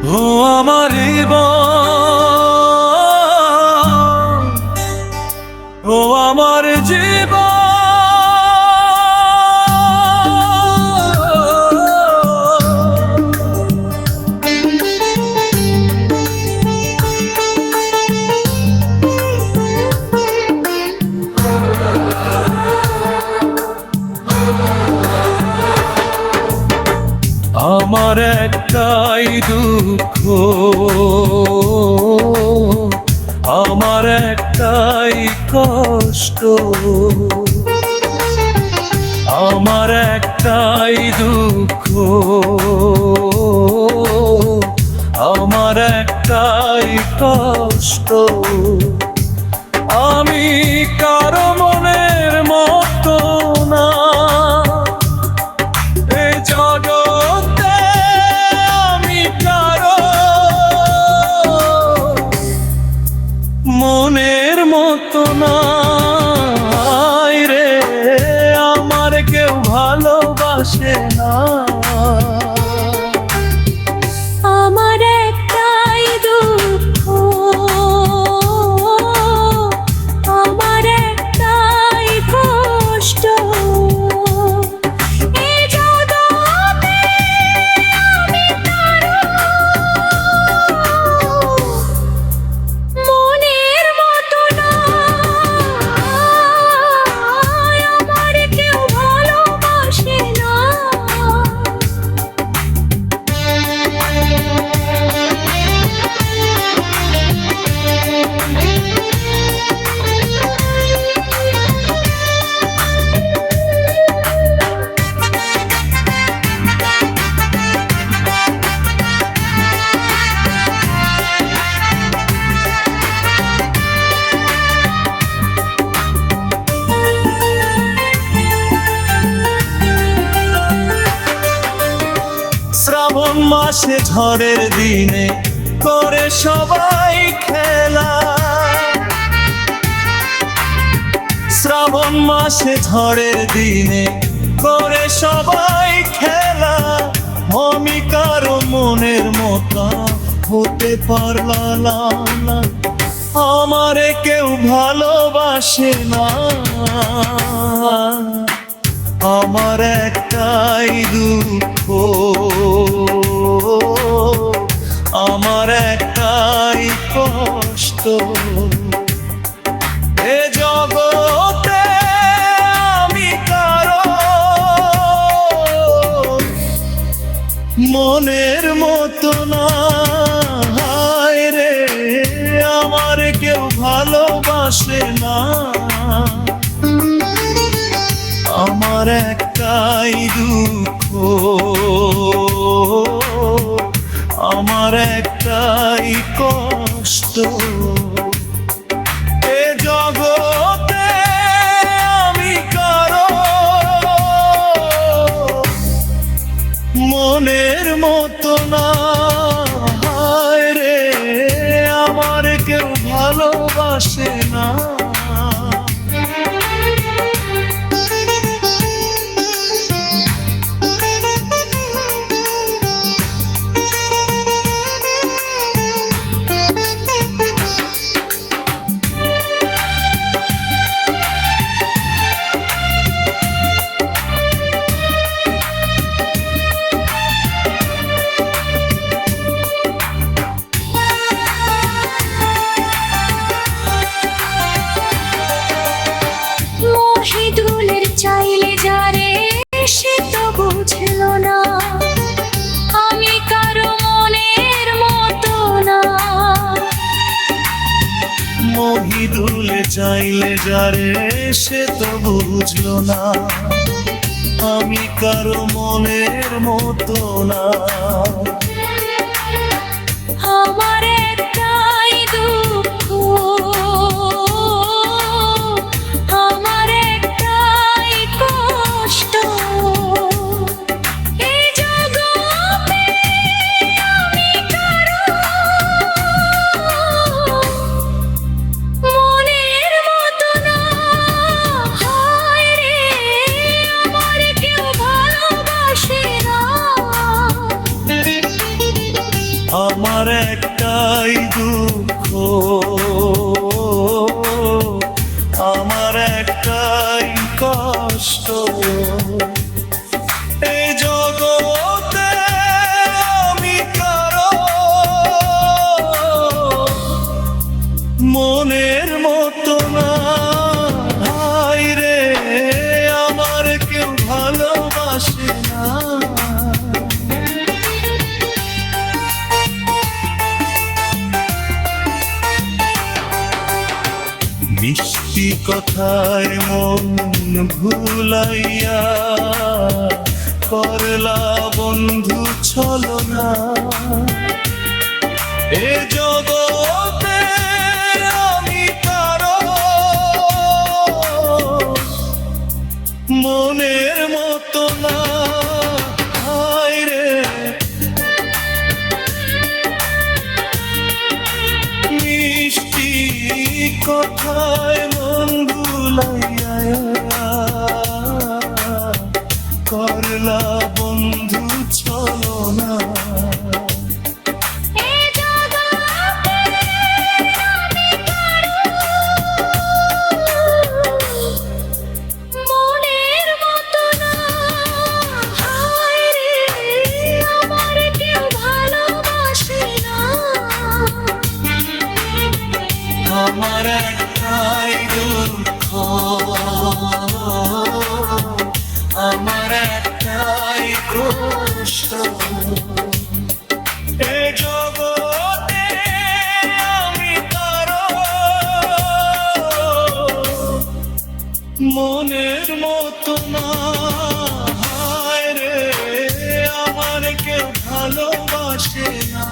ও আমার জীবন, ও আমার জীবন, আমার একটাই দুঃখ, আমার একটাই কষ্ট, আমার একটাই দুঃখ, আমার একটাই কষ্ট। আমি কারো মনের মতো না, এই জগতে আমি কারো মনের মতো না রে, আমার কেউ ভালোবাসে না। আমার একটাই দুঃখ, আমার একটাই কষ্ট, এই জগতে আমি কারো মনের মতো না, আমার কেউ ভালোবাসে না। শ্রাবণ মাসে ঝড়ের দিনে করে সবাই খেলা, শ্রাবণ মাসে ঝড়ের দিনে করে সবাই খেলা, আমি কারো মনের মতো হতে পারলাম না, আমারে কেউ ভালোবাসে না। আমার একটাই দুঃখ, আমার একটাই কষ্ট, এ জগতে আমি কারো মনের মতো না রে, আমার কেউ ভালোবাসে না। আমার একটাই দুঃখ, আমার একটাই কষ্ট, এ জগতে আমি কারো মনের মতো না রে, আমার কেউ ভালোবাসে না। মহিদুলের চাইলে যারে সে তো বুঝলো না, আমি কারো মনের মতো না। মহিদুলে চাইলে যারে সে তো বুঝলো না, আমি কারো মনের মতো না। আমার একটাই দুঃখ, আমার একটাই কষ্ট, এই জগতে আমি কারো মনের মতো না রে, আমার কেউ ভালোবাসে না। আমার একটাই দুঃখ, আমার একটাই কষ্ট, এই জগতে আমি কারো মনের মতো না। হায় রে, আমার কেউ ভালোবাসে না। মিষ্টি কথায় মন ভুলাইয়া করলা বন্ধু ছলনা, এ জগতে আমি কারো মনের মতো না। হায় রে, মিষ্টি কথায় মন ভুলাইয়া করলা বন্ধু ছলনা। এই জগতে আমি কারো মনের মতো না। হায় রে, আমার কেউ ভালোবাসে না। আমার একটাই দুঃখ, আমার একটাই কষ্ট, এ জগতে আমি কারো মনের মতো না। হায় রে, আমার কেউ ভালোবাসে না।